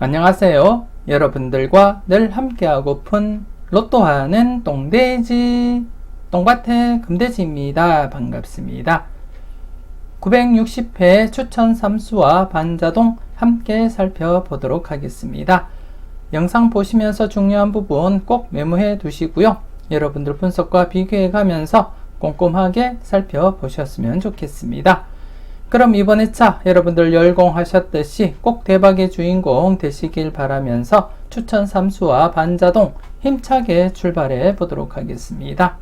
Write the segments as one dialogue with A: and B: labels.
A: 안녕하세요. 여러분들과 늘 함께하고픈 로또하는 똥돼지 똥밭의 금돼지입니다. 반갑습니다. 960회 추천 3수와 반자동 함께 살펴보도록 하겠습니다. 영상 보시면서 중요한 부분 꼭 메모해 두시고요. 여러분들 분석과 비교해 가면서 꼼꼼하게 살펴보셨으면 좋겠습니다. 그럼 이번 회차 여러분들 열공하셨듯이 꼭 대박의 주인공 되시길 바라면서 추천 3수와 반자동 힘차게 출발해 보도록 하겠습니다.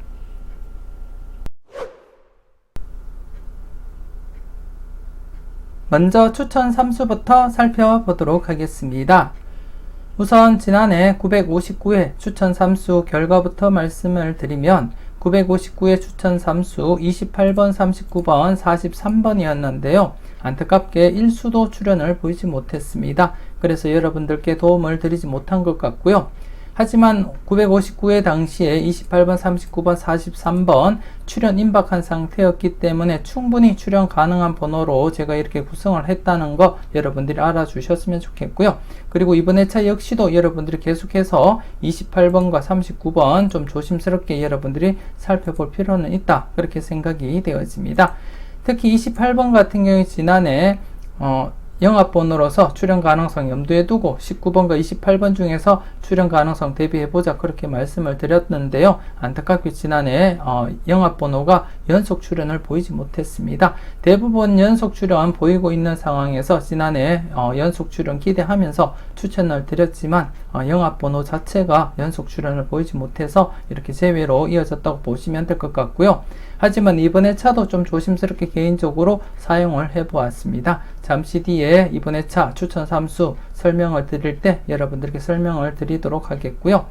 A: 먼저 추천 3수부터 살펴보도록 하겠습니다. 우선 지난해 959회 추천 3수 결과부터 말씀을 드리면 959회 추천 3수 28번, 39번, 43번이었는데요. 안타깝게 1수도 출연을 보이지 못했습니다. 그래서 여러분들께 도움을 드리지 못한 것 같고요. 하지만 959회 당시에 28번, 39번, 43번 출연 임박한 상태였기 때문에 충분히 출연 가능한 번호로 제가 이렇게 구성을 했다는 거 여러분들이 알아주셨으면 좋겠고요. 그리고 이번 회차 역시도 여러분들이 계속해서 28번과 39번 좀 조심스럽게 여러분들이 살펴볼 필요는 있다. 그렇게 생각이 되어집니다. 특히 28번 같은 경우에 지난해 영합번호로서 출연 가능성 염두에 두고 19번과 28번 중에서 출연 가능성 대비해보자 그렇게 말씀을 드렸는데요. 안타깝게 지난해 영합번호가 연속 출연을 보이지 못했습니다. 대부분 연속 출연 보이고 있는 상황에서 지난해 연속 출연 기대하면서 추천을 드렸지만 영합번호 자체가 연속 출연을 보이지 못해서 이렇게 제외로 이어졌다고 보시면 될 것 같고요. 하지만 이번 회차도 좀 조심스럽게 개인적으로 사용을 해보았습니다. 잠시 뒤에 이번 회차 추천 3수 설명을 드릴 때 여러분들께 설명을 드리도록 하겠고요.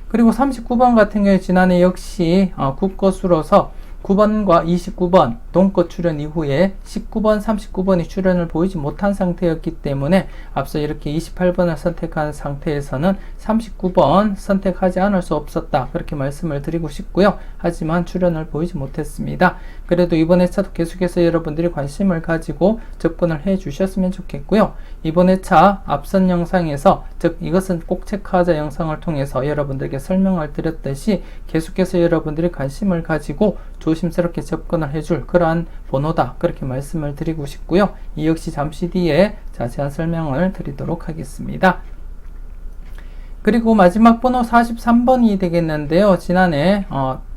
A: 그리고 39번 같은 경우에 지난해 역시 국거수로서 9번과 29번 동거 출연 이후에 19번, 39번이 출연을 보이지 못한 상태였기 때문에 앞서 이렇게 28번을 선택한 상태에서는 39번 선택하지 않을 수 없었다. 그렇게 말씀을 드리고 싶고요. 하지만 출연을 보이지 못했습니다. 그래도 이번 회차도 계속해서 여러분들이 관심을 가지고 접근을 해 주셨으면 좋겠고요. 이번 회차 앞선 영상에서 즉 이것은 꼭 체크하자 영상을 통해서 여러분들께 설명을 드렸듯이 계속해서 여러분들이 관심을 가지고 조심스럽게 접근을 해줄 그러한 번호다. 그렇게 말씀을 드리고 싶고요. 이 역시 잠시 뒤에 자세한 설명을 드리도록 하겠습니다. 그리고 마지막 번호 43번이 되겠는데요. 지난해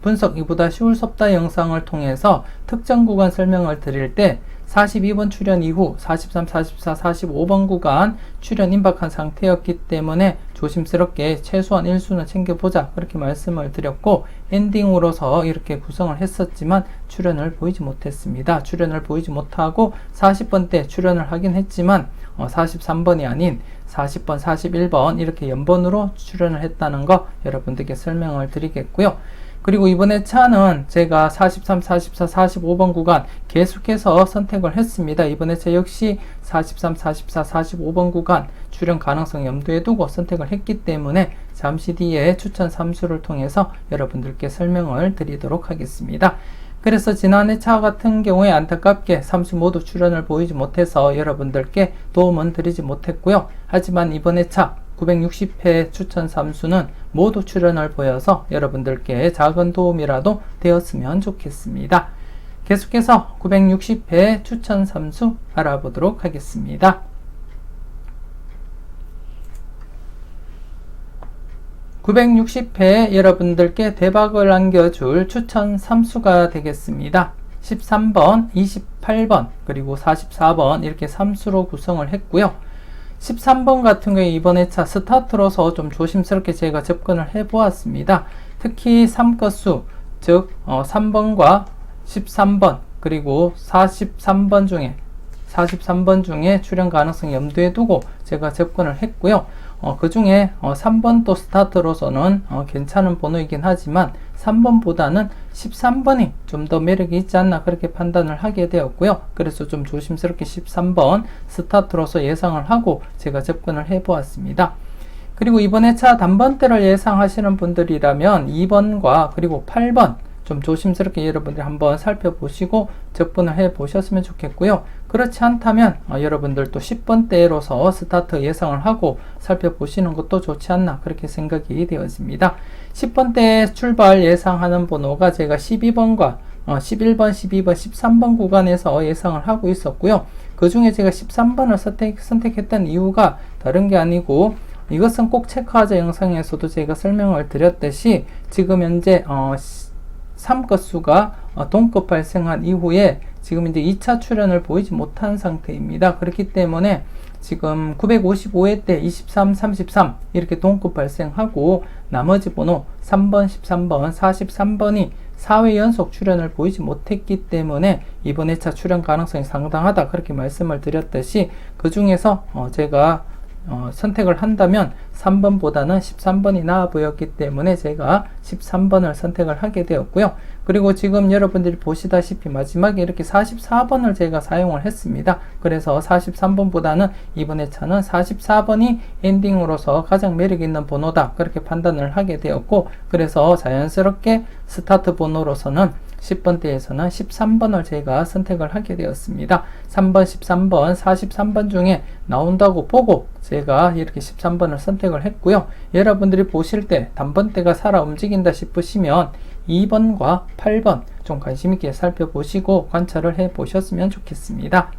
A: 분석 이보다 쉬울 수 없다 영상을 통해서 특정 구간 설명을 드릴 때 42번 출연 이후 43, 44, 45번 구간 출연 임박한 상태였기 때문에 조심스럽게 최소한 1수는 챙겨보자 그렇게 말씀을 드렸고 엔딩으로서 이렇게 구성을 했었지만 출연을 보이지 못했습니다. 출연을 보이지 못하고 40번 때 출연을 하긴 했지만 43번이 아닌 40번, 41번 이렇게 연번으로 출연을 했다는 거 여러분들께 설명을 드리겠고요. 그리고 이번에 차는 제가 43, 44, 45번 구간 계속해서 선택을 했습니다. 이번에 차 역시 43, 44, 45번 구간 출연 가능성 염두에 두고 선택을 했기 때문에 잠시 뒤에 추천 3수를 통해서 여러분들께 설명을 드리도록 하겠습니다. 그래서 지난해 차 같은 경우에 안타깝게 3수 모두 출연을 보이지 못해서 여러분들께 도움은 드리지 못했고요. 하지만 이번에 차 960회 추천 3수는 모두 출연을 보여서 여러분들께 작은 도움이라도 되었으면 좋겠습니다. 계속해서 960회 추천 3수 알아보도록 하겠습니다. (960회) 여러분들께 대박을 안겨줄 추천 3수가 되겠습니다. 13번, 28번, 그리고 44번 이렇게 3수로 구성을 했고요. 13번 같은 경우에 이번 회차 스타트로서 좀 조심스럽게 제가 접근을 해 보았습니다. 특히 3것수, 즉 3번과 13번 그리고 43번 중에 출연 가능성 염두에 두고 제가 접근을 했고요. 그 중에 3번도 스타트로서는 괜찮은 번호이긴 하지만 3번보다는 13번이 좀 더 매력이 있지 않나 그렇게 판단을 하게 되었고요. 그래서 좀 조심스럽게 13번 스타트로서 예상을 하고 제가 접근을 해 보았습니다. 그리고 이번 회차 단번대를 예상하시는 분들이라면 2번과 그리고 8번 좀 조심스럽게 여러분들이 한번 살펴보시고 접근을 해 보셨으면 좋겠고요. 그렇지 않다면 여러분들도 10번대로서 스타트 예상을 하고 살펴보시는 것도 좋지 않나 그렇게 생각이 되어집니다. 10번대 출발 예상하는 번호가 제가 12번과 11번, 12번, 13번 구간에서 예상을 하고 있었고요. 그 중에 제가 13번을 선택했던 이유가 다른 게 아니고, 이것은 꼭 체크하자 영상에서도 제가 설명을 드렸듯이 지금 현재 3건수가 동급 발생한 이후에 지금 이제 2차 출현을 보이지 못한 상태입니다. 그렇기 때문에 지금 955회 때 23, 33 이렇게 동급 발생하고 나머지 번호 3번, 13번, 43번이 4회 연속 출현을 보이지 못했기 때문에 이번 회차 출현 가능성이 상당하다 그렇게 말씀을 드렸듯이, 그 중에서 제가 선택을 한다면 3번보다는 13번이 나아 보였기 때문에 제가 13번을 선택을 하게 되었고요. 그리고 지금 여러분들이 보시다시피 마지막에 이렇게 44번을 제가 사용을 했습니다. 그래서 43번보다는 이번에 차는 44번이 엔딩으로서 가장 매력 있는 번호다 그렇게 판단을 하게 되었고, 그래서 자연스럽게 스타트 번호로서는 10번대에서는 13번을 제가 선택을 하게 되었습니다. 3번, 13번, 43번 중에 나온다고 보고 제가 이렇게 13번을 선택을 했고요. 여러분들이 보실 때 단번대가 살아 움직인다 싶으시면 2번과 8번 좀 관심 있게 살펴보시고 관찰을 해 보셨으면 좋겠습니다.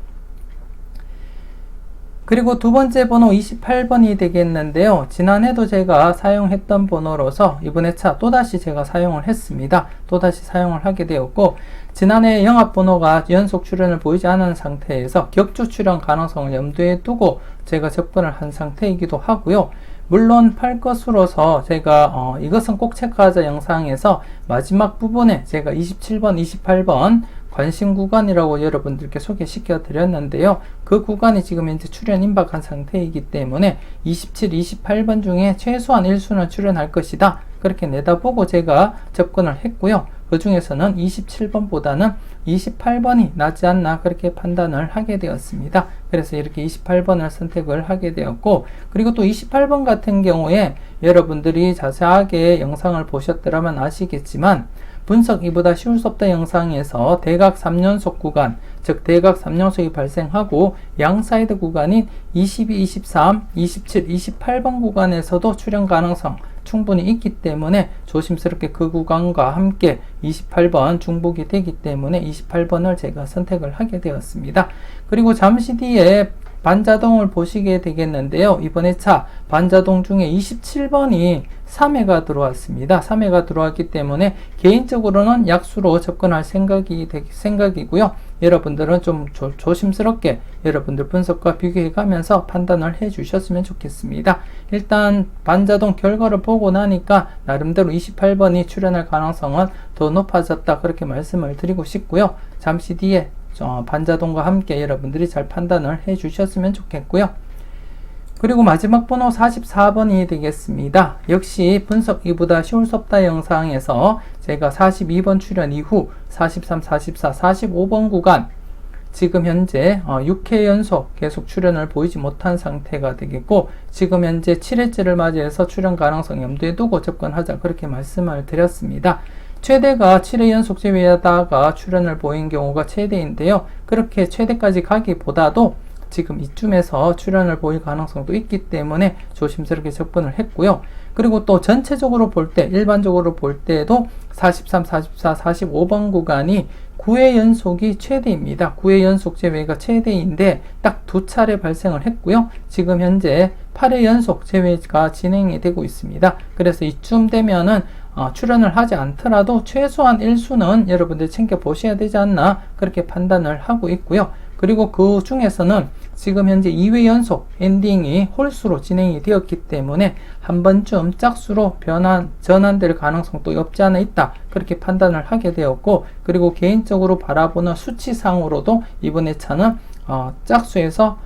A: 그리고 두 번째 번호 28번이 되겠는데요. 지난해도 제가 사용했던 번호로서 이번 회차 또다시 제가 사용을 했습니다. 또다시 사용을 하게 되었고, 지난해 영합번호가 연속 출현을 보이지 않은 상태에서 격주 출현 가능성을 염두에 두고 제가 접근을 한 상태이기도 하고요. 물론 8것으로서 제가 이것은 꼭 체크하자 영상에서 마지막 부분에 제가 27번, 28번 관심 구간이라고 여러분들께 소개시켜 드렸는데요. 그 구간이 지금 현재 출현 임박한 상태이기 때문에 27, 28번 중에 최소한 1수는 출현할 것이다 그렇게 내다보고 제가 접근을 했고요. 그 중에서는 27번보다는 28번이 낫지 않나 그렇게 판단을 하게 되었습니다. 그래서 이렇게 28번을 선택을 하게 되었고, 그리고 또 28번 같은 경우에 여러분들이 자세하게 영상을 보셨더라면 아시겠지만 분석 이보다 쉬울 수 없다 영상에서 대각 3연속 구간, 즉 대각 3연속이 발생하고 양사이드 구간인 22, 23, 27, 28번 구간에서도 출현 가능성 충분히 있기 때문에 조심스럽게 그 구간과 함께 28번 중복이 되기 때문에 28번을 제가 선택을 하게 되었습니다. 그리고 잠시 뒤에 반자동을 보시게 되겠는데요. 이번 회차 반자동 중에 27번이 3회가 들어왔습니다. 3회가 들어왔기 때문에 개인적으로는 약수로 접근할 생각이고요. 여러분들은 좀 조심스럽게 여러분들 분석과 비교해 가면서 판단을 해 주셨으면 좋겠습니다. 일단 반자동 결과를 보고 나니까 나름대로 28번이 출현할 가능성은 더 높아졌다 그렇게 말씀을 드리고 싶고요. 잠시 뒤에 반자동과 함께 여러분들이 잘 판단을 해 주셨으면 좋겠고요. 그리고 마지막 번호 44번이 되겠습니다. 역시 분석 이보다 쉬울 수 없다 영상에서 제가 42번 출현 이후 43, 44, 45번 구간 지금 현재 6회 연속 계속 출현을 보이지 못한 상태가 되겠고, 지금 현재 7회째를 맞이해서 출현 가능성 염두에 두고 접근하자 그렇게 말씀을 드렸습니다. 최대가 7회 연속 제외하다가 출현을 보인 경우가 최대인데요. 그렇게 최대까지 가기보다도 지금 이쯤에서 출현을 보일 가능성도 있기 때문에 조심스럽게 접근을 했고요. 그리고 또 전체적으로 볼 때, 일반적으로 볼 때도 43, 44, 45번 구간이 9회 연속이 최대입니다. 9회 연속 제외가 최대인데 딱 두 차례 발생을 했고요. 지금 현재 8회 연속 제외가 진행이 되고 있습니다. 그래서 이쯤 되면은 출현을 하지 않더라도 최소한 1수는 여러분들 챙겨 보셔야 되지 않나 그렇게 판단을 하고 있고요. 그리고 그 중에서는 지금 현재 2회 연속 엔딩이 홀수로 진행이 되었기 때문에 한 번쯤 짝수로 전환될 가능성도 없지 않아 있다 그렇게 판단을 하게 되었고, 그리고 개인적으로 바라보는 수치상으로도 이번 회차는 짝수에서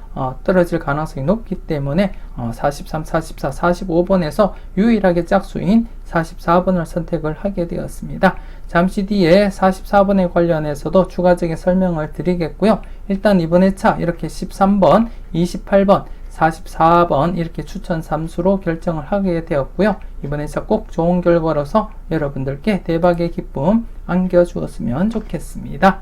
A: 떨어질 가능성이 높기 때문에 43, 44, 45번에서 유일하게 짝수인 44번을 선택을 하게 되었습니다. 잠시 뒤에 44번에 관련해서도 추가적인 설명을 드리겠고요. 일단 이번 회차 이렇게 13번, 28번, 44번 이렇게 추천 3수로 결정을 하게 되었고요. 이번 회차 꼭 좋은 결과로서 여러분들께 대박의 기쁨 안겨주었으면 좋겠습니다.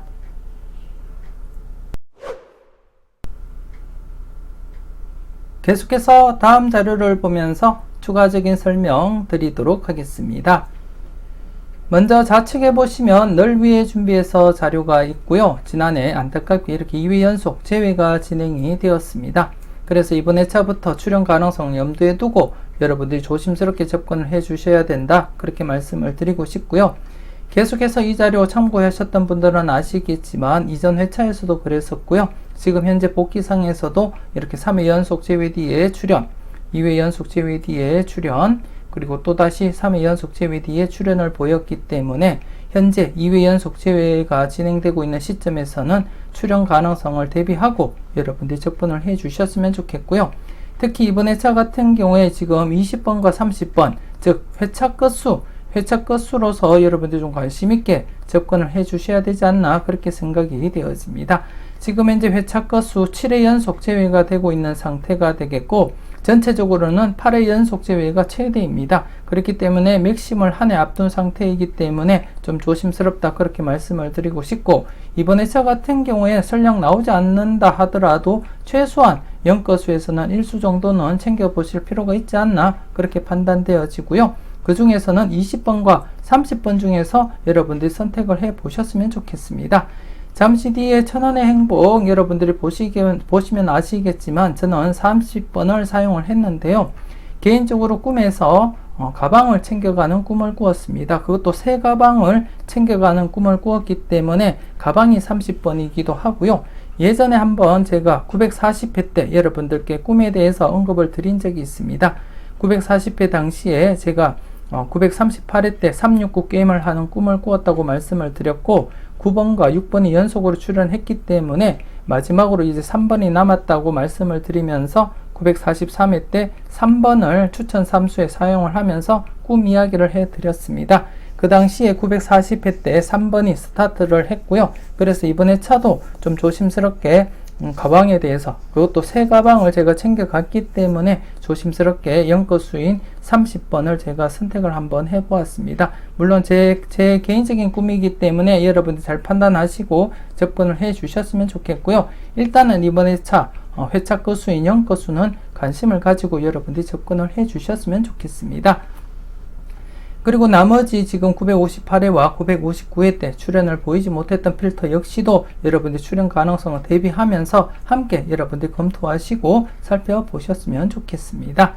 A: 계속해서 다음 자료를 보면서 추가적인 설명 드리도록 하겠습니다. 먼저 좌측에 보시면 널 위해 준비해서 자료가 있고요. 지난해 안타깝게 이렇게 2회 연속 재회가 진행이 되었습니다. 그래서 이번 회차부터 출연 가능성을 염두에 두고 여러분들이 조심스럽게 접근을 해 주셔야 된다, 그렇게 말씀을 드리고 싶고요. 계속해서 이 자료 참고하셨던 분들은 아시겠지만 이전 회차에서도 그랬었고요. 지금 현재 복귀상에서도 이렇게 3회 연속 재회 뒤에 출연, 2회 연속 재회 뒤에 출연, 그리고 또다시 3회 연속 재회 뒤에 출연을 보였기 때문에 현재 2회 연속 재회가 진행되고 있는 시점에서는 출연 가능성을 대비하고 여러분들이 접근을 해 주셨으면 좋겠고요. 특히 이번 회차 같은 경우에 지금 20번과 30번, 즉 회차 끝수로서 여러분들이 좀 관심 있게 접근을 해 주셔야 되지 않나, 그렇게 생각이 되어집니다. 지금 현재 회차 끝수 7회 연속 재회가 되고 있는 상태가 되겠고, 전체적으로는 8회 연속 재회가 최대입니다. 그렇기 때문에 맥심을 한 해 앞둔 상태이기 때문에 좀 조심스럽다, 그렇게 말씀을 드리고 싶고, 이번 회차 같은 경우에 설령 나오지 않는다 하더라도 최소한 0건수에서는 1수 정도는 챙겨보실 필요가 있지 않나, 그렇게 판단되어지고요. 그 중에서는 20번과 30번 중에서 여러분들이 선택을 해 보셨으면 좋겠습니다. 잠시 뒤에 1000원의 행복 여러분들이 보시면 아시겠지만 저는 30번을 사용을 했는데요. 개인적으로 꿈에서 가방을 챙겨가는 꿈을 꾸었습니다. 그것도 새 가방을 챙겨가는 꿈을 꾸었기 때문에 가방이 30번이기도 하고요. 예전에 한번 제가 940회 때 여러분들께 꿈에 대해서 언급을 드린 적이 있습니다. 940회 당시에 제가 938회 때 369 게임을 하는 꿈을 꾸었다고 말씀을 드렸고, 9번과 6번이 연속으로 출연했기 때문에 마지막으로 이제 3번이 남았다고 말씀을 드리면서 943회 때 3번을 추천 3수에 사용을 하면서 꿈 이야기를 해드렸습니다. 그 당시에 940회 때 3번이 스타트를 했고요. 그래서 이번 회차도 좀 조심스럽게 가방에 대해서, 그것도 새 가방을 제가 챙겨갔기 때문에 조심스럽게 0건수인 30번을 제가 선택을 한번 해보았습니다. 물론 제 개인적인 꿈이기 때문에 여러분들 잘 판단하시고 접근을 해 주셨으면 좋겠고요. 일단은 이번 회차 건수인 0건수는 관심을 가지고 여러분들이 접근을 해 주셨으면 좋겠습니다. 그리고 나머지 지금 958회와 959회 때 출연을 보이지 못했던 필터 역시도 여러분들 출연 가능성을 대비하면서 함께 여러분들 검토하시고 살펴보셨으면 좋겠습니다.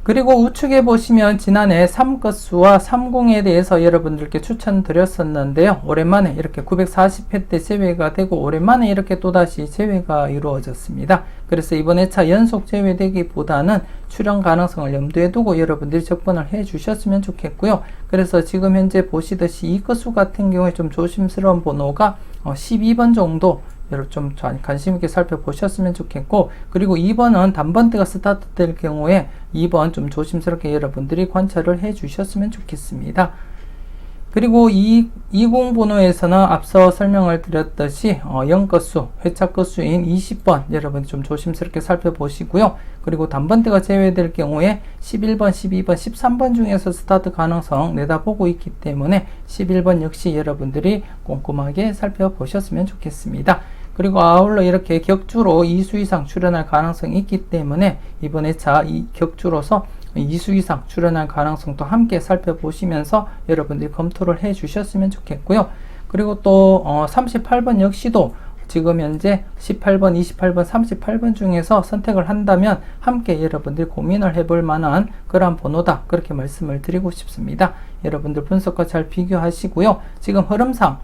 A: 그리고 우측에 보시면 지난해 3건수와 30에 대해서 여러분들께 추천드렸었는데요. 오랜만에 이렇게 940회 때 재회가 되고 오랜만에 이렇게 또다시 재회가 이루어졌습니다. 그래서 이번 회차 연속 재회되기보다는 출연 가능성을 염두에 두고 여러분들이 접근을 해 주셨으면 좋겠고요. 그래서 지금 현재 보시듯이 이 건수 같은 경우에 좀 조심스러운 번호가 12번 정도 좀 관심 있게 살펴보셨으면 좋겠고, 그리고 2번은 단번대가 스타트 될 경우에 2번 좀 조심스럽게 여러분들이 관찰을 해 주셨으면 좋겠습니다. 그리고 20 번호에서는 앞서 설명을 드렸듯이 0건수, 회차 건수인 20번 여러분 좀 조심스럽게 살펴보시고요. 그리고 단번대가 제외될 경우에 11번, 12번, 13번 중에서 스타트 가능성 내다보고 있기 때문에 11번 역시 여러분들이 꼼꼼하게 살펴보셨으면 좋겠습니다. 그리고 아울러 이렇게 격주로 2수 이상 출연할 가능성이 있기 때문에 이번 회차 격주로서 2수 이상 출연할 가능성도 함께 살펴보시면서 여러분들이 검토를 해 주셨으면 좋겠고요. 그리고 또 38번 역시도 지금 현재 18번, 28번, 38번 중에서 선택을 한다면 함께 여러분들이 고민을 해볼 만한 그러한 번호다, 그렇게 말씀을 드리고 싶습니다. 여러분들 분석과 잘 비교하시고요. 지금 흐름상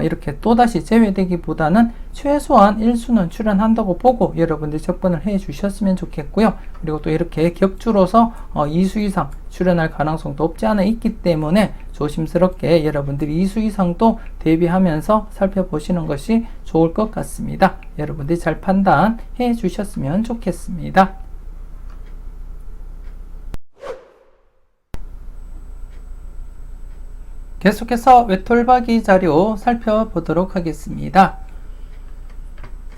A: 이렇게 또다시 제외되기보다는 최소한 1수는 출연한다고 보고 여러분들이 접근을 해 주셨으면 좋겠고요. 그리고 또 이렇게 격주로서 2수 이상 출연할 가능성도 없지 않아 있기 때문에 조심스럽게 여러분들이 2수 이상도 대비하면서 살펴보시는 것이 좋을 것 같습니다. 여러분들이 잘 판단해 주셨으면 좋겠습니다. 계속해서 외톨박이 자료 살펴보도록 하겠습니다.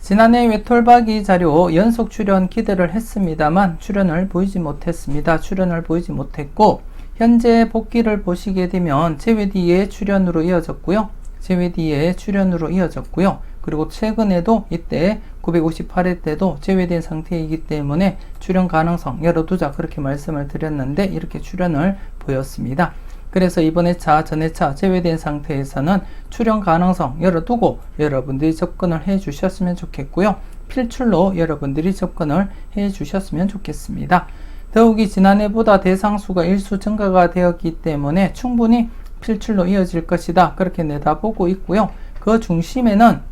A: 지난해 외톨박이 자료 연속 출연 기대를 했습니다만 출연을 보이지 못했습니다. 출연을 보이지 못했고 현재 복귀를 보시게 되면 제외 뒤에 출연으로 이어졌고요. 제외 뒤에 출연으로 이어졌고요. 그리고 최근에도 이때 958회 때도 제외된 상태이기 때문에 출연 가능성 열어두자 그렇게 말씀을 드렸는데 이렇게 출연을 보였습니다. 그래서 이번 회차, 전 회차 제외된 상태에서는 출연 가능성 열어두고 여러분들이 접근을 해 주셨으면 좋겠고요. 필출로 여러분들이 접근을 해 주셨으면 좋겠습니다. 더욱이 지난해보다 대상수가 일수 증가가 되었기 때문에 충분히 필출로 이어질 것이다 그렇게 내다보고 있고요. 그 중심에는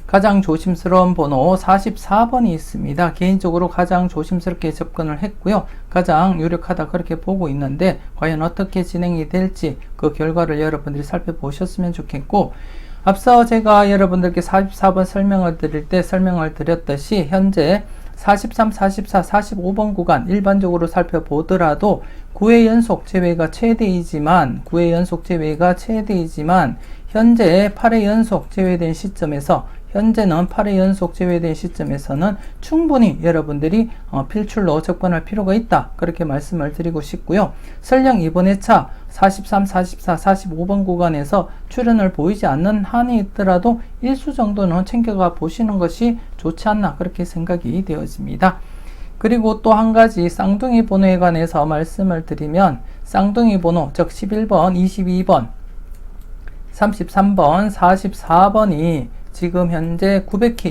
A: 가장 조심스러운 번호 44번이 있습니다. 개인적으로 가장 조심스럽게 접근을 했고요. 가장 유력하다 그렇게 보고 있는데 과연 어떻게 진행이 될지 그 결과를 여러분들이 살펴보셨으면 좋겠고 앞서 제가 여러분들께 44번 설명을 드릴 때 설명을 드렸듯이 현재 43, 44, 45번 구간 일반적으로 살펴보더라도 9회 연속 제외가 최대이지만 현재 8회 연속 제외된 시점에서 현재는 8회 연속 제외된 시점에서는 충분히 여러분들이 필출로 접근할 필요가 있다 그렇게 말씀을 드리고 싶고요. 설령 이번 회차 43, 44, 45번 구간에서 출연을 보이지 않는 한이 있더라도 일수 정도는 챙겨가 보시는 것이 좋지 않나 그렇게 생각이 되어집니다. 그리고 또 한 가지 쌍둥이 번호에 관해서 말씀을 드리면 쌍둥이 번호 즉 11번, 22번, 33번, 44번이 지금 현재 900회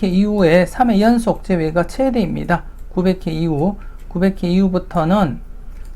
A: 이후에 3회 연속 제외가 최대입니다. 900회 이후부터는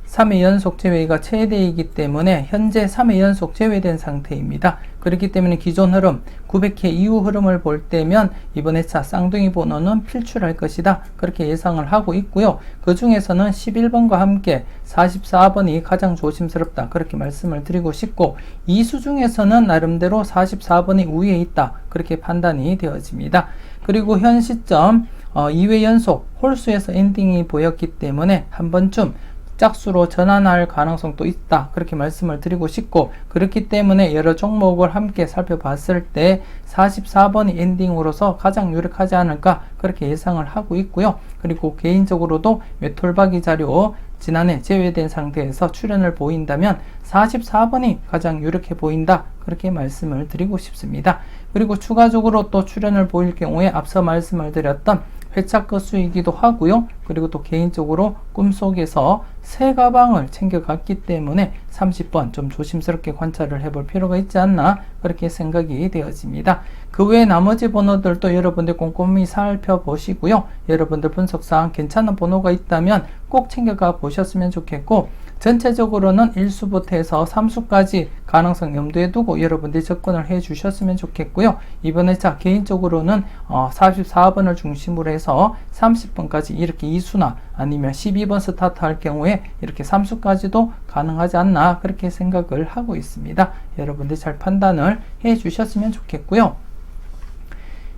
A: 3회 연속 제외가 최대이기 때문에 현재 3회 연속 제외된 상태입니다. 그렇기 때문에 기존 흐름 900회 이후 흐름을 볼 때면 이번 회차 쌍둥이 번호는 필출할 것이다 그렇게 예상을 하고 있고요. 그 중에서는 11번과 함께 44번이 가장 조심스럽다 그렇게 말씀을 드리고 싶고 이수 중에서는 나름대로 44번이 우위에 있다 그렇게 판단이 되어집니다. 그리고 현 시점 2회 연속 홀수에서 엔딩이 보였기 때문에 한 번쯤 짝수로 전환할 가능성도 있다 그렇게 말씀을 드리고 싶고 그렇기 때문에 여러 종목을 함께 살펴봤을 때 44번이 엔딩으로서 가장 유력하지 않을까 그렇게 예상을 하고 있고요. 그리고 개인적으로도 외톨박이 자료 지난해 제외된 상태에서 출연을 보인다면 44번이 가장 유력해 보인다 그렇게 말씀을 드리고 싶습니다. 그리고 추가적으로 또 출연을 보일 경우에 앞서 말씀을 드렸던 회차 건수이기도 하고요. 그리고 또 개인적으로 꿈속에서 새 가방을 챙겨갔기 때문에 30번 좀 조심스럽게 관찰을 해볼 필요가 있지 않나 그렇게 생각이 되어집니다. 그 외에 나머지 번호들도 여러분들 꼼꼼히 살펴보시고요. 여러분들 분석상 괜찮은 번호가 있다면 꼭 챙겨가 보셨으면 좋겠고 전체적으로는 1수부터 해서 3수까지 가능성 염두에 두고 여러분들이 접근을 해 주셨으면 좋겠고요. 이번 회차 개인적으로는 44번을 중심으로 해서 30번까지 이렇게 2수나 아니면 12번 스타트 할 경우에 이렇게 3수까지도 가능하지 않나 그렇게 생각을 하고 있습니다. 여러분들이 잘 판단을 해 주셨으면 좋겠고요.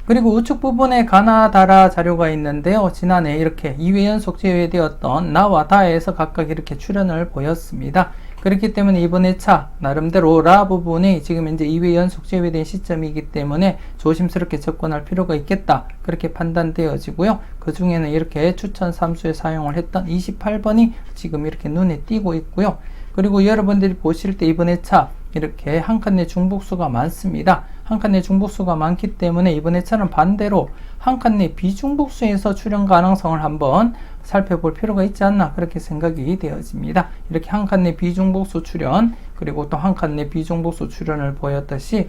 A: 그리고 우측 부분에 가나다라 자료가 있는데요. 지난해 이렇게 2회 연속 제외되었던 나와 다에서 각각 이렇게 출연을 보였습니다. 그렇기 때문에 이번 회차 나름대로 라 부분이 지금 현재 2회 연속 제외된 시점이기 때문에 조심스럽게 접근할 필요가 있겠다 그렇게 판단되어지고요. 그 중에는 이렇게 추천 삼수에 사용을 했던 28번이 지금 이렇게 눈에 띄고 있고요. 그리고 여러분들이 보실 때 이번 회차 이렇게 한 칸 내 중복수가 많습니다. 한 칸 내 중복수가 많기 때문에 이번 회차는 반대로 한 칸 내 비중복수에서 출현 가능성을 한번 살펴볼 필요가 있지 않나 그렇게 생각이 되어집니다. 이렇게 한 칸 내 비중복수 출현 그리고 또 한 칸 내 비중복수 출현을 보였듯이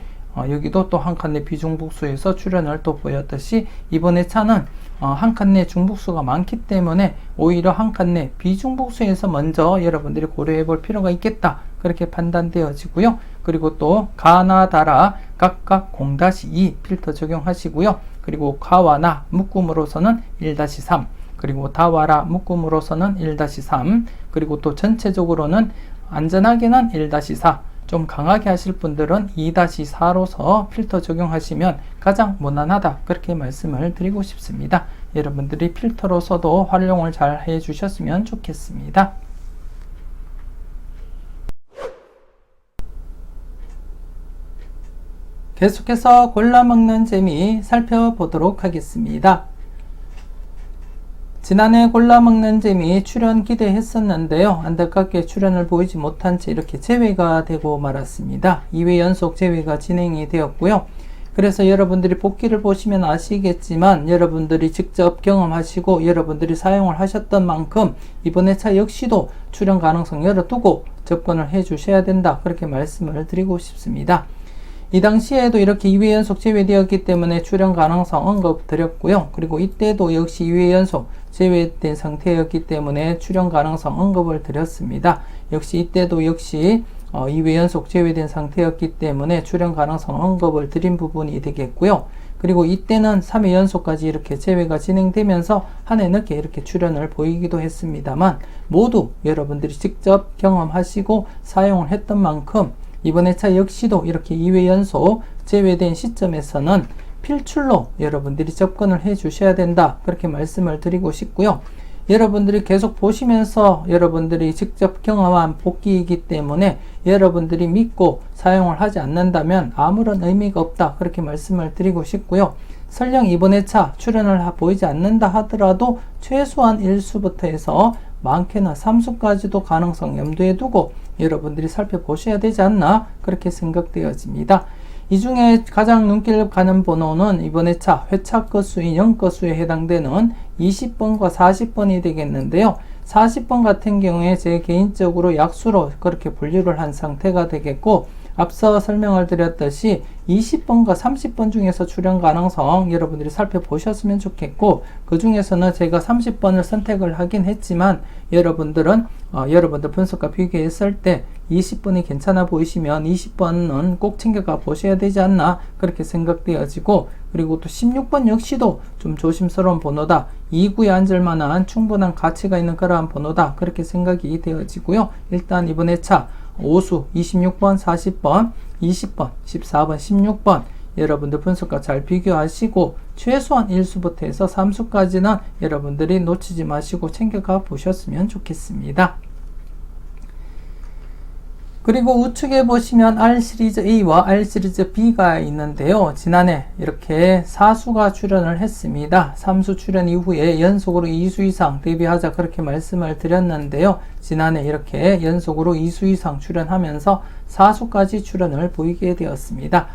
A: 여기도 또 한 칸 내 비중복수에서 출현을 또 보였듯이 이번 회차는 한 칸 내 중복수가 많기 때문에 오히려 한 칸 내 비중복수에서 먼저 여러분들이 고려해 볼 필요가 있겠다 그렇게 판단되어지고요. 그리고 또 가나다라 각각 0-2 필터 적용하시고요. 그리고 가와나 묶음으로서는 1-3 그리고 다와라 묶음으로서는 1-3 그리고 또 전체적으로는 안전하게는 1-4 좀 강하게 하실 분들은 2-4로서 필터 적용하시면 가장 무난하다 그렇게 말씀을 드리고 싶습니다. 여러분들이 필터로서도 활용을 잘 해주셨으면 좋겠습니다. 계속해서 골라 먹는 재미 살펴보도록 하겠습니다. 지난해 골라 먹는 재미 출연 기대했었는데요. 안타깝게 출연을 보이지 못한 채 이렇게 제외가 되고 말았습니다. 2회 연속 제외가 진행이 되었고요. 그래서 여러분들이 복귀를 보시면 아시겠지만 여러분들이 직접 경험하시고 여러분들이 사용을 하셨던 만큼 이번 회차 역시도 출연 가능성 열어두고 접근을 해 주셔야 된다. 그렇게 말씀을 드리고 싶습니다. 이 당시에도 이렇게 2회 연속 제외되었기 때문에 출연 가능성 언급 드렸고요. 그리고 이때도 역시 2회 연속 제외된 상태였기 때문에 출연 가능성 언급을 드렸습니다. 역시 이때도 역시 2회 연속 제외된 상태였기 때문에 출연 가능성 언급을 드린 부분이 되겠고요. 그리고 이때는 3회 연속까지 이렇게 제외가 진행되면서 한 해 늦게 이렇게 출연을 보이기도 했습니다만 모두 여러분들이 직접 경험하시고 사용을 했던 만큼 이번 회차 역시도 이렇게 2회 연속 제외된 시점에서는 필출로 여러분들이 접근을 해 주셔야 된다. 그렇게 말씀을 드리고 싶고요. 여러분들이 계속 보시면서 여러분들이 직접 경험한 복귀이기 때문에 여러분들이 믿고 사용을 하지 않는다면 아무런 의미가 없다. 그렇게 말씀을 드리고 싶고요. 설령 이번 회차 출연을 보이지 않는다 하더라도 최소한 1수부터 해서 많게는 3수까지도 가능성 염두에 두고 여러분들이 살펴보셔야 되지 않나 그렇게 생각되어집니다. 이 중에 가장 눈길 가는 번호는 이번 회차 건수인 0건수에 해당되는 20번과 40번이 되겠는데요. 40번 같은 경우에 제 개인적으로 약수로 그렇게 분류를 한 상태가 되겠고, 앞서 설명을 드렸듯이 20번과 30번 중에서 출연 가능성 여러분들이 살펴보셨으면 좋겠고, 그 중에서는 제가 30번을 선택을 하긴 했지만 여러분들은 여러분들 분석과 비교했을 때 20번이 괜찮아 보이시면 20번은 꼭 챙겨가 보셔야 되지 않나 그렇게 생각되어지고, 그리고 또 16번 역시도 좀 조심스러운 번호다. 2구에 앉을 만한 충분한 가치가 있는 그러한 번호다. 그렇게 생각이 되어지고요. 일단 이번 회차 5수 26번, 40번, 20번, 14번, 16번 여러분들 분석과 잘 비교하시고 최소한 1수부터 해서 3수까지는 여러분들이 놓치지 마시고 챙겨가 보셨으면 좋겠습니다. 그리고 우측에 보시면 R 시리즈 A와 R 시리즈 B가 있는데요. 지난해 이렇게 4수가 출연을 했습니다. 3수 출연 이후에 연속으로 2수 이상 데뷔하자 그렇게 말씀을 드렸는데요. 지난해 이렇게 연속으로 2수 이상 출연하면서 4수까지 출연을 보이게 되었습니다.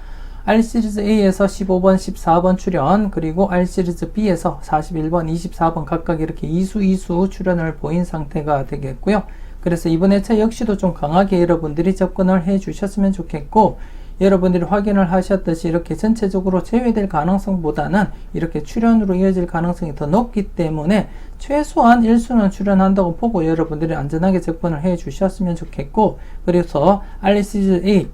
A: R 시리즈 A에서 15번, 14번 출연, 그리고 R 시리즈 B에서 41번, 24번 각각 이렇게 2수 출연을 보인 상태가 되겠고요. 그래서 이번 회차 역시도 좀 강하게 여러분들이 접근을 해 주셨으면 좋겠고, 여러분들이 확인을 하셨듯이 이렇게 전체적으로 제외될 가능성보다는 이렇게 출연으로 이어질 가능성이 더 높기 때문에 최소한 1수는 출연한다고 보고 여러분들이 안전하게 접근을 해 주셨으면 좋겠고, 그래서 R 시리즈 A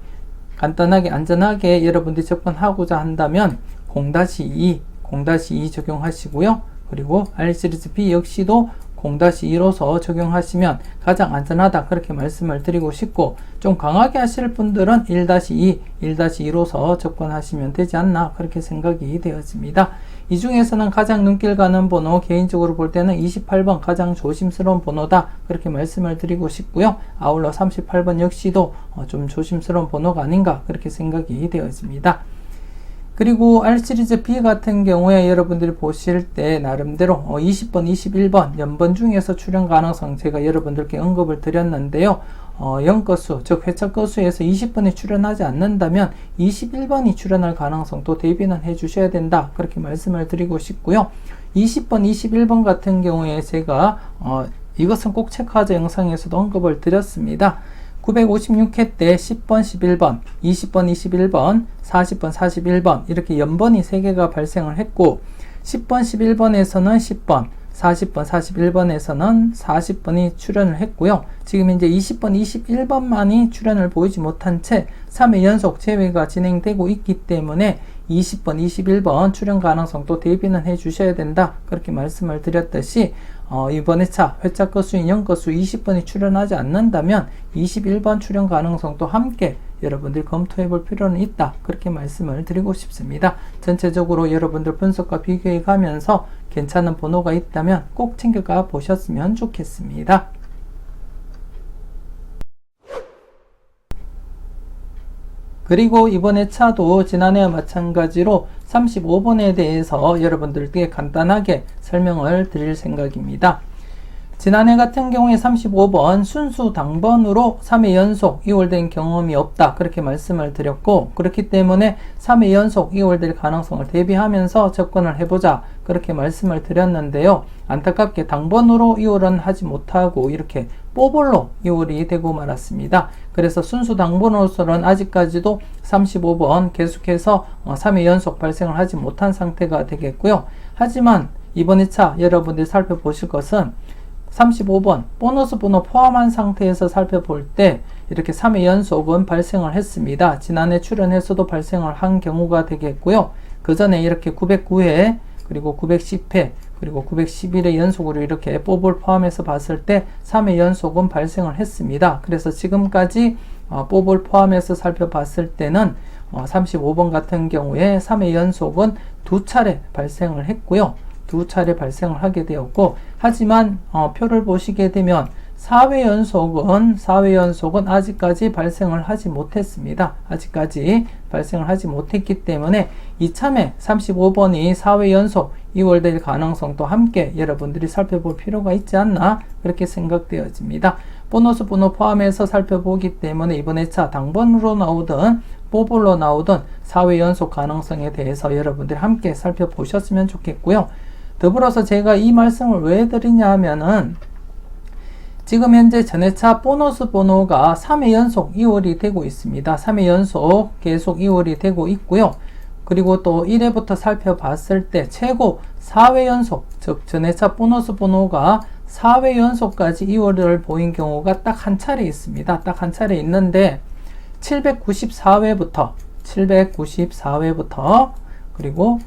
A: 간단하게 안전하게 여러분들이 접근하고자 한다면 0-2 적용하시고요. 그리고 R 시리즈 B 역시도 0-2로서 적용하시면 가장 안전하다 그렇게 말씀을 드리고 싶고, 좀 강하게 하실 분들은 1-2로서 접근하시면 되지 않나 그렇게 생각이 되어집니다. 이 중에서는 가장 눈길 가는 번호 개인적으로 볼 때는 28번 가장 조심스러운 번호다 그렇게 말씀을 드리고 싶고요. 아울러 38번 역시도 좀 조심스러운 번호가 아닌가 그렇게 생각이 되어집니다. 그리고 R 시리즈 B 같은 경우에 여러분들이 보실 때 나름대로 20번, 21번 연번 중에서 출연 가능성 제가 여러분들께 언급을 드렸는데요. 0건수, 즉 회차 건수에서 20번이 출연하지 않는다면 21번이 출연할 가능성도 대비는 해 주셔야 된다 그렇게 말씀을 드리고 싶고요. 20번, 21번 같은 경우에 제가 이것은 꼭 체크하자 영상에서도 언급을 드렸습니다. 956회 때 10번, 11번, 20번, 21번, 40번, 41번 이렇게 연번이 3개가 발생을 했고, 10번, 11번에서는 10번, 40번, 41번에서는 40번이 출연을 했고요. 지금 이제 20번, 21번만이 출연을 보이지 못한 채 3회 연속 제외가 진행되고 있기 때문에 20번, 21번 출연 가능성도 대비는 해 주셔야 된다 그렇게 말씀을 드렸듯이 이번 회차 건수인 0건수 20번이 출연하지 않는다면 21번 출연 가능성도 함께 여러분들 검토해 볼 필요는 있다 그렇게 말씀을 드리고 싶습니다. 전체적으로 여러분들 분석과 비교해 가면서 괜찮은 번호가 있다면 꼭 챙겨가 보셨으면 좋겠습니다. 그리고 이번에 차도 지난해와 마찬가지로 35번에 대해서 여러분들께 간단하게 설명을 드릴 생각입니다. 지난해 같은 경우에 35번 순수 당번으로 3회 연속 이월된 경험이 없다 그렇게 말씀을 드렸고, 그렇기 때문에 3회 연속 이월될 가능성을 대비하면서 접근을 해보자 그렇게 말씀을 드렸는데요. 안타깝게 당번으로 이월은 하지 못하고 이렇게 뽀볼로 이월이 되고 말았습니다. 그래서 순수 당번으로서는 아직까지도 35번 계속해서 3회 연속 발생을 하지 못한 상태가 되겠고요. 하지만 이번 2차 여러분들이 살펴보실 것은 35번 보너스 번호 포함한 상태에서 살펴볼 때 이렇게 3회 연속은 발생을 했습니다. 지난해 출연해서도 발생을 한 경우가 되겠고요. 그 전에 이렇게 909회 그리고 910회 그리고 911회 연속으로 이렇게 뽀볼 포함해서 봤을 때 3회 연속은 발생을 했습니다. 그래서 지금까지 뽀볼 포함해서 살펴봤을 때는 35번 같은 경우에 3회 연속은 2차례 발생을 했고요. 2차례 발생을 하게 되었고, 하지만 표를 보시게 되면 4회 연속은 아직까지 발생을 하지 못했습니다. 아직까지 발생을 하지 못했기 때문에 이참에 35번이 4회 연속 이월될 가능성도 함께 여러분들이 살펴볼 필요가 있지 않나 그렇게 생각되어집니다. 보너스 번호 포함해서 살펴보기 때문에 이번 2차 당번으로 나오든 뽀볼로 나오든 4회 연속 가능성에 대해서 여러분들이 함께 살펴보셨으면 좋겠고요. 더불어서 제가 이 말씀을 왜 드리냐 하면은 지금 현재 전회차 보너스 번호가 3회 연속 이월이 되고 있습니다. 3회 연속 계속 이월이 되고 있고요. 그리고 또 1회부터 살펴봤을 때 최고 4회 연속, 즉 전회차 보너스 번호가 4회 연속까지 이월을 보인 경우가 딱 한 차례 있습니다. 딱 한 차례 있는데 794회부터 그리고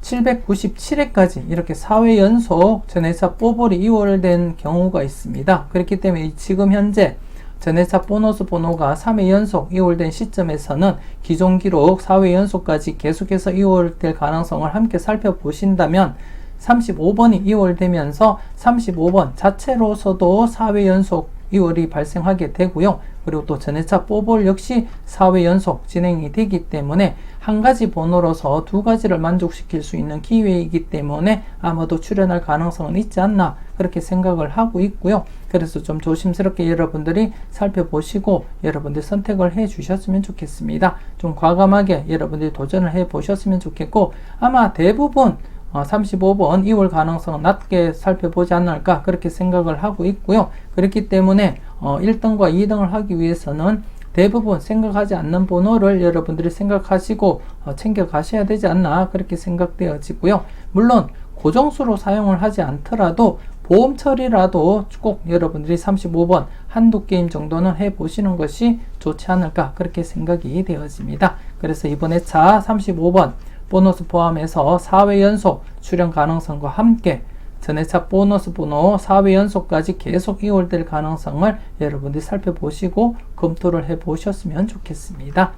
A: 797회까지 이렇게 4회 연속 전회차 뽀볼이 이월된 경우가 있습니다. 그렇기 때문에 지금 현재 전회차 보너스 번호가 3회 연속 이월된 시점에서는 기존 기록 4회 연속까지 계속해서 이월될 가능성을 함께 살펴보신다면 35번이 이월되면서 35번 자체로서도 4회 연속 이월이 발생하게 되고요. 그리고 또 전회차 뽀볼 역시 4회 연속 진행이 되기 때문에 한 가지 번호로서 두 가지를 만족시킬 수 있는 기회이기 때문에 아마도 출연할 가능성은 있지 않나 그렇게 생각을 하고 있고요. 그래서 좀 조심스럽게 여러분들이 살펴보시고 여러분들 선택을 해 주셨으면 좋겠습니다. 좀 과감하게 여러분들이 도전을 해 보셨으면 좋겠고, 아마 대부분 35번 2월 가능성은 낮게 살펴보지 않을까 그렇게 생각을 하고 있고요. 그렇기 때문에 1등과 2등을 하기 위해서는 대부분 생각하지 않는 번호를 여러분들이 생각하시고 챙겨 가셔야 되지 않나 그렇게 생각되어지고요. 물론 고정수로 사용을 하지 않더라도 보험 처리라도 꼭 여러분들이 35번 한두 게임 정도는 해보시는 것이 좋지 않을까 그렇게 생각이 되어집니다. 그래서 이번에 차 35번 보너스 포함해서 4회 연속 출연 가능성과 함께 전회차 보너스 번호 4회 연속까지 계속 이월될 가능성을 여러분들이 살펴보시고 검토를 해 보셨으면 좋겠습니다.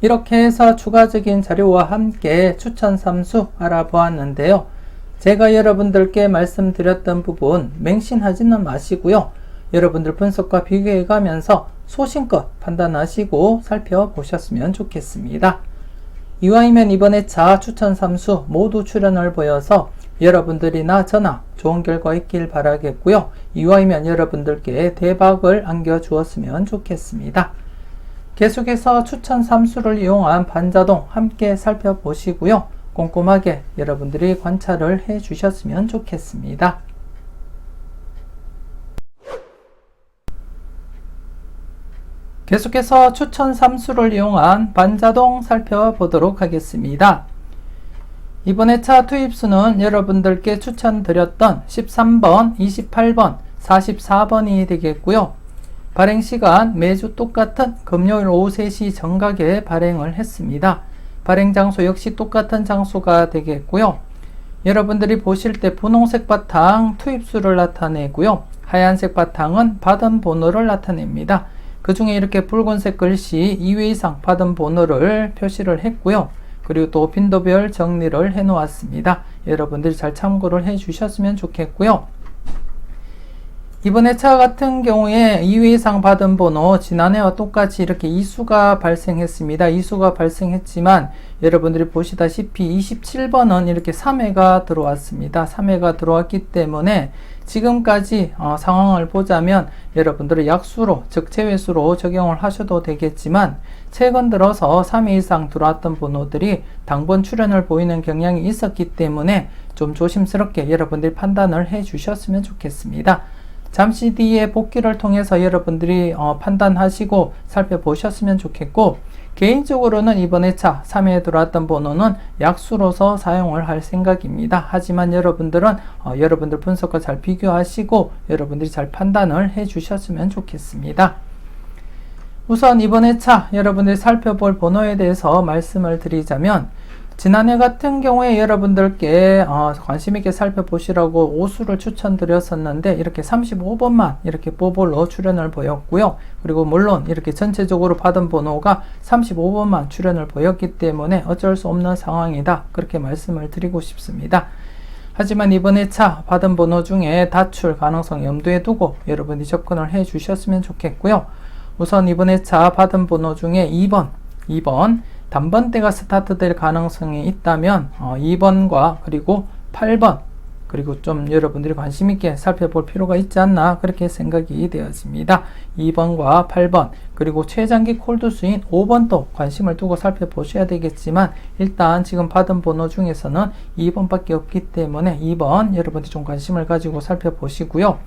A: 이렇게 해서 추가적인 자료와 함께 추천 삼수 알아보았는데요. 제가 여러분들께 말씀드렸던 부분 맹신하지는 마시고요. 여러분들 분석과 비교해 가면서 소신껏 판단하시고 살펴보셨으면 좋겠습니다. 이와이면 이번 회차 추천 3수 모두 출연을 보여서 여러분들이나 저나 좋은 결과 있길 바라겠고요. 이와이면 여러분들께 대박을 안겨주었으면 좋겠습니다. 계속해서 추천 3수를 이용한 반자동 함께 살펴보시고요. 꼼꼼하게 여러분들이 관찰을 해 주셨으면 좋겠습니다. 계속해서 추천 3수를 이용한 반자동 살펴보도록 하겠습니다. 이번 회차 투입수는 여러분들께 추천드렸던 13번, 28번, 44번이 되겠고요. 발행시간 매주 똑같은 금요일 오후 3시 정각에 발행을 했습니다. 발행 장소 역시 똑같은 장소가 되겠고요. 여러분들이 보실 때 분홍색 바탕 투입수를 나타내고요. 하얀색 바탕은 받은 번호를 나타냅니다. 그 중에 이렇게 붉은색 글씨 2회 이상 받은 번호를 표시를 했고요. 그리고 또 빈도별 정리를 해 놓았습니다. 여러분들이 잘 참고를 해 주셨으면 좋겠고요. 이번 회차 같은 경우에 2회 이상 받은 번호 지난해와 똑같이 이렇게 이수가 발생했습니다. 이수가 발생했지만 여러분들이 보시다시피 27번은 이렇게 3회가 들어왔습니다. 3회가 들어왔기 때문에 지금까지 상황을 보자면 여러분들은 약수로 즉 제외수로 적용을 하셔도 되겠지만 최근 들어서 3회 이상 들어왔던 번호들이 당번 출현을 보이는 경향이 있었기 때문에 좀 조심스럽게 여러분들이 판단을 해 주셨으면 좋겠습니다. 잠시 뒤에 복귀를 통해서 여러분들이 판단하시고 살펴보셨으면 좋겠고, 개인적으로는 이번 회차 3회에 들어왔던 번호는 약수로서 사용을 할 생각입니다. 하지만 여러분들은 여러분들 분석과 잘 비교하시고 여러분들이 잘 판단을 해 주셨으면 좋겠습니다. 우선 이번 회차 여러분들이 살펴볼 번호에 대해서 말씀을 드리자면, 지난해 같은 경우에 여러분들께 관심 있게 살펴보시라고 오수를 추천드렸었는데 이렇게 35번만 이렇게 뽀볼로 출현을 보였고요. 그리고 물론 이렇게 전체적으로 받은 번호가 35번만 출현을 보였기 때문에 어쩔 수 없는 상황이다, 그렇게 말씀을 드리고 싶습니다. 하지만 이번 회차 받은 번호 중에 다출 가능성 염두에 두고 여러분이 접근을 해 주셨으면 좋겠고요. 우선 이번 회차 받은 번호 중에 2번 단번대가 스타트될 가능성이 있다면 2번과 그리고 8번 그리고 좀 여러분들이 관심 있게 살펴볼 필요가 있지 않나, 그렇게 생각이 되어집니다. 2번과 8번 그리고 최장기 콜드수인 5번도 관심을 두고 살펴보셔야 되겠지만 일단 지금 받은 번호 중에서는 2번밖에 없기 때문에 2번 여러분들이 좀 관심을 가지고 살펴보시고요.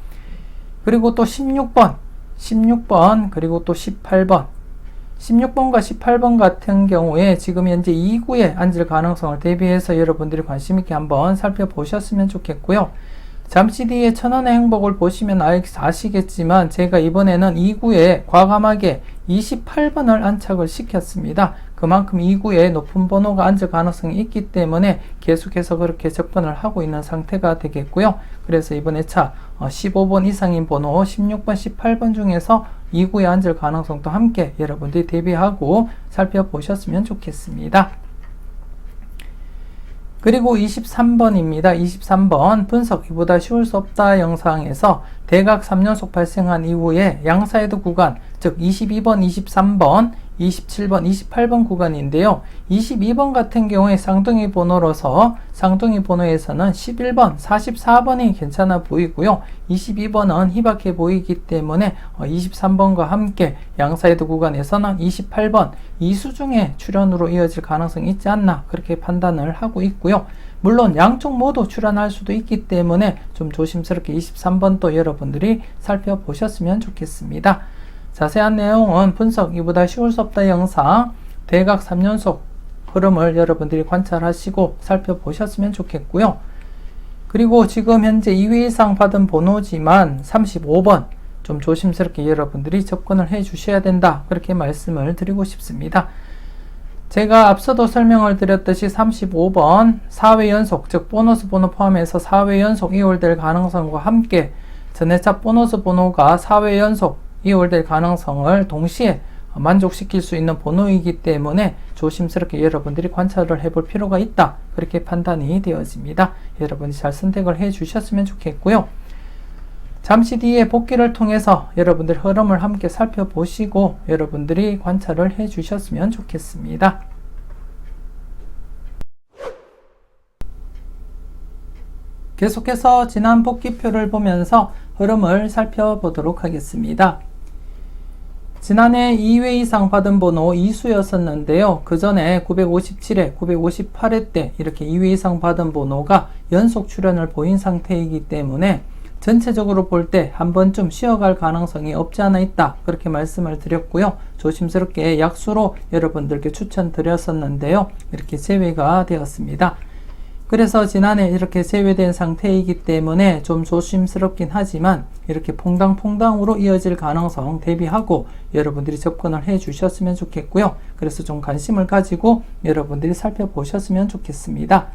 A: 그리고 또 16번 그리고 또 18번 16번과 18번 같은 경우에 지금 현재 2구에 앉을 가능성을 대비해서 여러분들이 관심 있게 한번 살펴보셨으면 좋겠고요. 잠시 뒤에 천원의 행복을 보시면 아시겠지만 제가 이번에는 2구에 과감하게 28번을 안착을 시켰습니다. 그만큼 2구에 높은 번호가 앉을 가능성이 있기 때문에 계속해서 그렇게 접근을 하고 있는 상태가 되겠고요. 그래서 이번 회차 15번 이상인 번호 16번, 18번 중에서 2구에 앉을 가능성도 함께 여러분들이 대비하고 살펴보셨으면 좋겠습니다. 그리고 23번입니다. 23번 분석 이보다 쉬울 수 없다 영상에서 대각 3연속 발생한 이후에 양사이드 구간, 즉 22번, 23번, 27번, 28번 구간인데요. 22번 같은 경우에 쌍둥이 번호로서 쌍둥이 번호에서는 11번, 44번이 괜찮아 보이고요. 22번은 희박해 보이기 때문에 23번과 함께 양사이드 구간에서는 28번 이수 중에 출현으로 이어질 가능성이 있지 않나, 그렇게 판단을 하고 있고요. 물론 양쪽 모두 출현할 수도 있기 때문에 좀 조심스럽게 23번도 여러분들이 살펴보셨으면 좋겠습니다. 자세한 내용은 분석 이보다 쉬울 수 없다 영상 대각 3연속 흐름을 여러분들이 관찰하시고 살펴보셨으면 좋겠고요. 그리고 지금 현재 2회 이상 받은 번호지만 35번 좀 조심스럽게 여러분들이 접근을 해 주셔야 된다, 그렇게 말씀을 드리고 싶습니다. 제가 앞서도 설명을 드렸듯이 35번 4회 연속, 즉 보너스 번호 포함해서 4회 연속 이월될 가능성과 함께 전회차 보너스 번호가 4회 연속 이월될 가능성을 동시에 만족시킬 수 있는 번호이기 때문에 조심스럽게 여러분들이 관찰을 해볼 필요가 있다, 그렇게 판단이 되어집니다. 여러분이 잘 선택을 해 주셨으면 좋겠고요. 잠시 뒤에 복귀를 통해서 여러분들 흐름을 함께 살펴보시고 여러분들이 관찰을 해 주셨으면 좋겠습니다. 계속해서 지난 복귀표를 보면서 흐름을 살펴보도록 하겠습니다. 지난해 2회 이상 받은 번호 이수였었는데요. 그 전에 957회, 958회 때 이렇게 2회 이상 받은 번호가 연속 출현을 보인 상태이기 때문에 전체적으로 볼 때 한 번쯤 쉬어갈 가능성이 없지 않아 있다, 그렇게 말씀을 드렸고요. 조심스럽게 약수로 여러분들께 추천드렸었는데요. 이렇게 제외가 되었습니다. 그래서 지난해 이렇게 제외된 상태이기 때문에 좀 조심스럽긴 하지만 이렇게 퐁당퐁당으로 이어질 가능성 대비하고 여러분들이 접근을 해 주셨으면 좋겠고요. 그래서 좀 관심을 가지고 여러분들이 살펴보셨으면 좋겠습니다.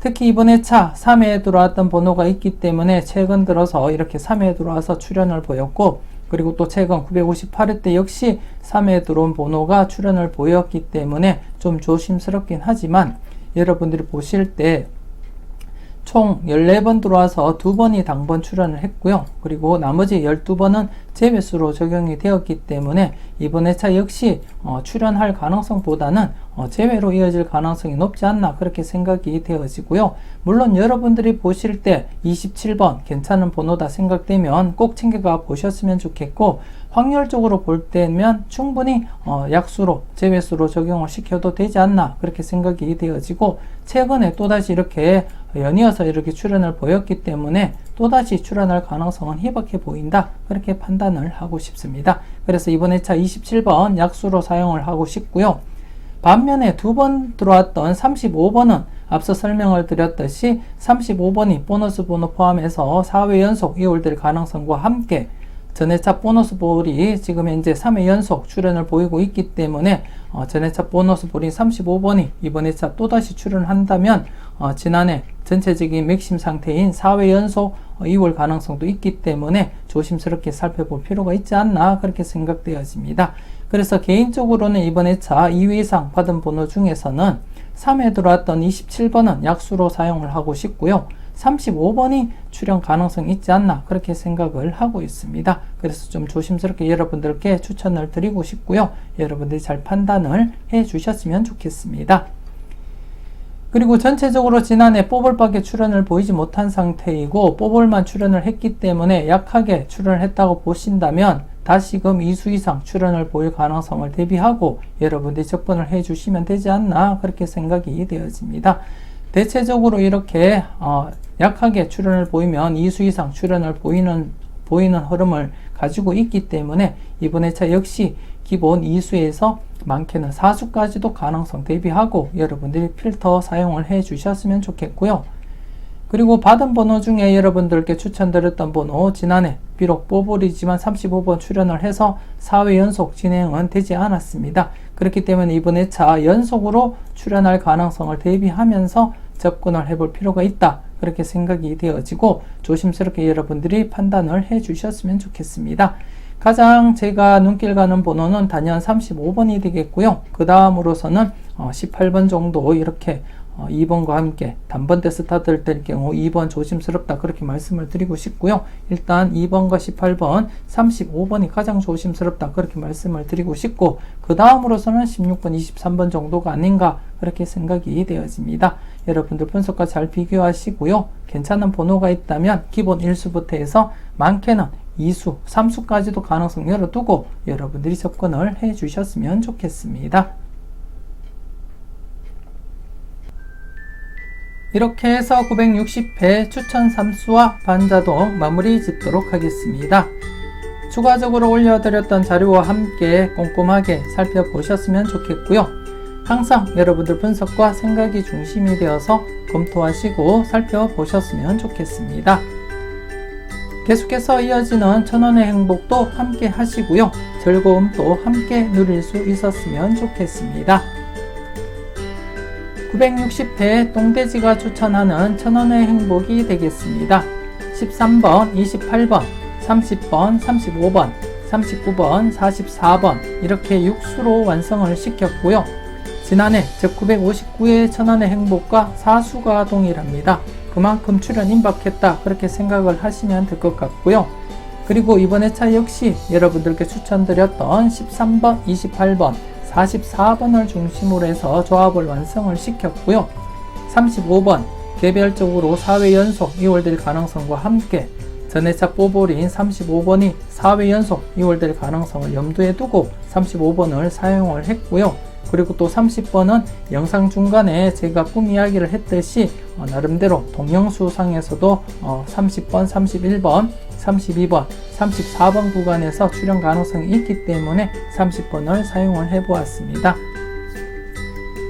A: 특히 이번 회차 3회에 들어왔던 번호가 있기 때문에 최근 들어서 이렇게 3회에 들어와서 출현을 보였고, 그리고 또 최근 958회 때 역시 3회에 들어온 번호가 출현을 보였기 때문에 좀 조심스럽긴 하지만 여러분들이 보실 때 총 14번 들어와서 2번이 당번 출연을 했고요. 그리고 나머지 12번은 제외수로 적용이 되었기 때문에 이번 회차 역시 출연할 가능성보다는 제외로 이어질 가능성이 높지 않나 그렇게 생각이 되어지고요. 물론 여러분들이 보실 때 27번 괜찮은 번호다 생각되면 꼭 챙겨가 보셨으면 좋겠고, 확률적으로 볼 때면 충분히 약수로 제외수로 적용을 시켜도 되지 않나 그렇게 생각이 되어지고, 최근에 또다시 이렇게 연이어서 이렇게 출연을 보였기 때문에 또다시 출연할 가능성은 희박해 보인다 그렇게 판단을 하고 싶습니다. 그래서 이번 회차 27번 약수로 사용을 하고 싶고요. 반면에 2번 들어왔던 35번은 앞서 설명을 드렸듯이 35번이 보너스 번호 포함해서 4회 연속 이월될 가능성과 함께 전회차 보너스 볼이 지금 현재 3회 연속 출연을 보이고 있기 때문에 전회차 보너스 볼인 35번이 이번 회차 또다시 출연한다면 지난해 전체적인 맥심 상태인 4회 연속 이월 가능성도 있기 때문에 조심스럽게 살펴볼 필요가 있지 않나 그렇게 생각되어집니다. 그래서 개인적으로는 이번 회차 2회 이상 받은 번호 중에서는 3회 들어왔던 27번은 약수로 사용을 하고 싶고요. 35번이 출연 가능성이 있지 않나 그렇게 생각을 하고 있습니다. 그래서 좀 조심스럽게 여러분들께 추천을 드리고 싶고요. 여러분들이 잘 판단을 해 주셨으면 좋겠습니다. 그리고 전체적으로 지난해 뽀볼밖에 출연을 보이지 못한 상태이고 뽀볼만 출연을 했기 때문에 약하게 출연을 했다고 보신다면 다시금 2수 이상 출연을 보일 가능성을 대비하고 여러분들이 접근을 해 주시면 되지 않나 그렇게 생각이 되어집니다. 대체적으로 이렇게 약하게 출연을 보이면 2수 이상 출연을 보이는 흐름을 가지고 있기 때문에 이번 회차 역시 기본 2수에서 많게는 4수까지도 가능성 대비하고 여러분들이 필터 사용을 해 주셨으면 좋겠고요. 그리고 받은 번호 중에 여러분들께 추천드렸던 번호, 지난해 비록 뽀볼이지만 35번 출연을 해서 4회 연속 진행은 되지 않았습니다. 그렇기 때문에 이번 회차 연속으로 출연할 가능성을 대비하면서 접근을 해볼 필요가 있다 그렇게 생각이 되어지고 조심스럽게 여러분들이 판단을 해 주셨으면 좋겠습니다. 가장 제가 눈길 가는 번호는 단연 35번이 되겠고요. 그 다음으로서는 18번 정도 이렇게 2번과 함께 단번대 스타트를 뗄 경우 2번 조심스럽다 그렇게 말씀을 드리고 싶고요. 일단 2번과 18번, 35번이 가장 조심스럽다 그렇게 말씀을 드리고 싶고, 그 다음으로서는 16번, 23번 정도가 아닌가 그렇게 생각이 되어집니다. 여러분들 분석과 잘 비교하시고요. 괜찮은 번호가 있다면 기본 1수부터 해서 많게는 2수, 3수까지도 가능성 열어두고 여러분들이 접근을 해 주셨으면 좋겠습니다. 이렇게 해서 960회 추천 3수와 반자동 마무리 짓도록 하겠습니다. 추가적으로 올려드렸던 자료와 함께 꼼꼼하게 살펴보셨으면 좋겠고요. 항상 여러분들 분석과 생각이 중심이 되어서 검토하시고 살펴보셨으면 좋겠습니다. 계속해서 이어지는 천원의 행복도 함께 하시고요. 즐거움도 함께 누릴 수 있었으면 좋겠습니다. 960회 똥돼지가 추천하는 천원의 행복이 되겠습니다. 13번, 28번, 30번, 35번, 39번, 44번 이렇게 6수로 완성을 시켰고요. 지난해 즉 959회 천원의 행복과 4수가 동일합니다. 그만큼 출연 임박했다 그렇게 생각을 하시면 될 것 같고요. 그리고 이번 회차 역시 여러분들께 추천드렸던 13번, 28번, 44번을 중심으로 해서 조합을 완성을 시켰고요. 35번 개별적으로 4회 연속 이월될 가능성과 함께 전회차 뽀볼인 35번이 4회 연속 이월될 가능성을 염두에 두고 35번을 사용을 했고요. 그리고 또 30번은 영상 중간에 제가 꿈 이야기를 했듯이 나름대로 동영수상에서도 30번, 31번, 32번, 34번 구간에서 출연 가능성이 있기 때문에 30번을 사용을 해보았습니다.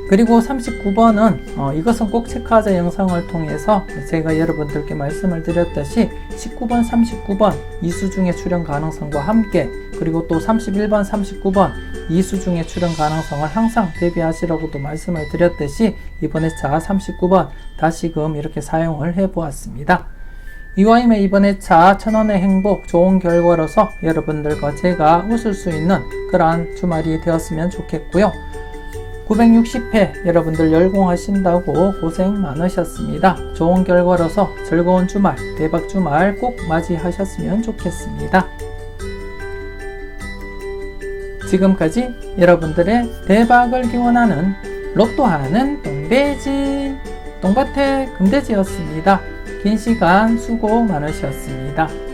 A: 그리고 39번은 이것은 꼭 체크하자 영상을 통해서 제가 여러분들께 말씀을 드렸듯이 19번, 39번 2수 중에 출연 가능성과 함께 그리고 또 31번, 39번 2수 중에 출연 가능성을 항상 대비하시라고도 말씀을 드렸듯이 이번 회차 39번 다시금 이렇게 사용을 해보았습니다. 이와이면 이번 회차 천원의 행복 좋은 결과로서 여러분들과 제가 웃을 수 있는 그러한 주말이 되었으면 좋겠고요. 960회 여러분들 열공하신다고 고생 많으셨습니다. 좋은 결과로서 즐거운 주말, 대박 주말 꼭 맞이하셨으면 좋겠습니다. 지금까지 여러분들의 대박을 기원하는 로또하는 똥돼지 똥밭의 금돼지였습니다. 긴 시간 수고 많으셨습니다.